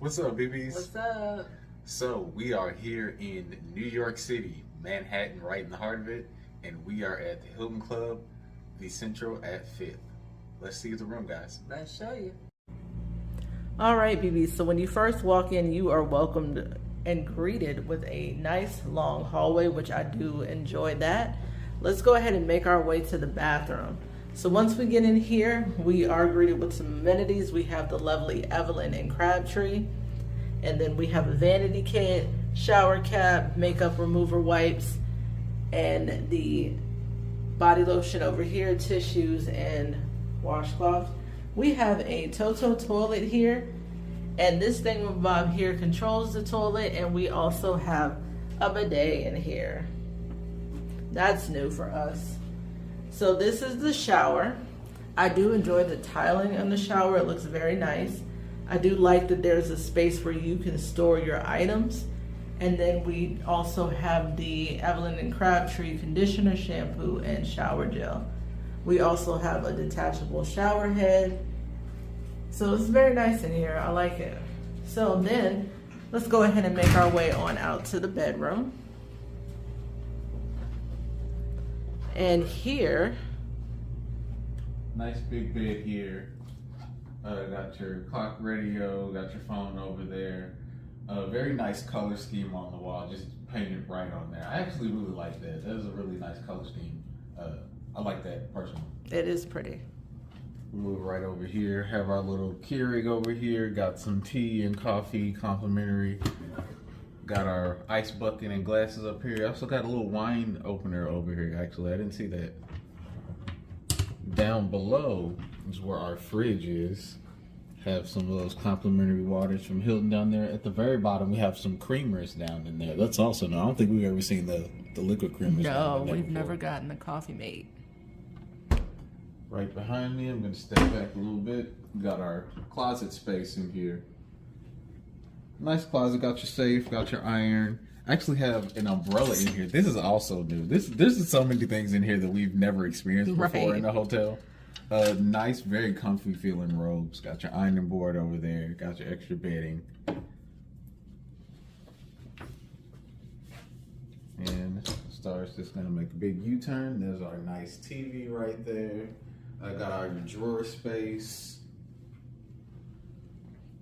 What's up, BBs? What's up? So, we are here in New York City, Manhattan, right in the heart of it, and we are at the Hilton Club, the Central at 5th. Let's see the room, guys. Let's show you. All right, BB. So when you first walk in, you are welcomed and greeted with a nice long hallway, which I do enjoy that. Let's go ahead and make our way to the bathroom. So once we get in here, we are greeted with some amenities. We have the lovely Evelyn and Crabtree. And then we have a vanity kit, shower cap, makeup remover wipes, and the body lotion over here, tissues, and washcloths. We have a Toto toilet here, and this thingamabob here controls the toilet, and we also have a bidet in here. That's new for us. So this is the shower. I do enjoy the tiling on the shower. It looks very nice. I do like that there's a space where you can store your items. And then we also have the Evelyn and Crabtree conditioner, shampoo, and shower gel. We also have a detachable shower head. So it's very nice in here. I like it. So then let's go ahead and make our way on out to the bedroom. And here, Nice big bed here. Got your clock radio, got your phone over there. Very nice color scheme on the wall, just painted bright on there. I actually really like that. That is a really nice color scheme. I like that personally. it is pretty. We move right over here, have our little Keurig over here, got some tea and coffee complimentary. Got our ice bucket and glasses up here. Also got a little wine opener over here, actually. I didn't see that. Down below is where our fridge is. Have some of those complimentary waters from Hilton down there. At the very bottom, we have some creamers down in there. That's also new. I don't think we've ever seen the liquid creamers. No, we've never gotten a coffee mate. Right behind me, I'm going to step back a little bit. Got our closet space in here. Nice closet, got your safe, got your iron. I actually have an umbrella in here. This is also new. There's so many things in here that we've never experienced before in a hotel. Nice, very comfy feeling robes. Got your ironing board over there. Got your extra bedding. And Star's just gonna make a big U-turn. There's our nice TV right there. I got our drawer space.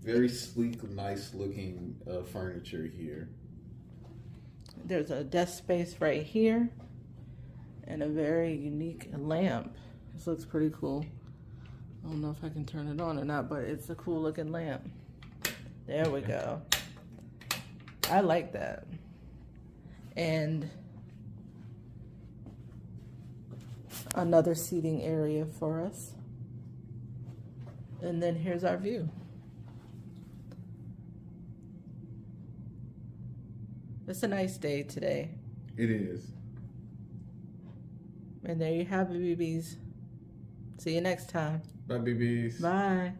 Very sleek, nice looking furniture here. There's a desk space right here and a very unique lamp. This looks pretty cool. I don't know if I can turn it on or not, but it's a cool looking lamp. There we go. I like that. And another seating area for us. And then here's our view. It's a nice day today. It is. And there you have it, BBs. See you next time. Bye, BBs. Bye.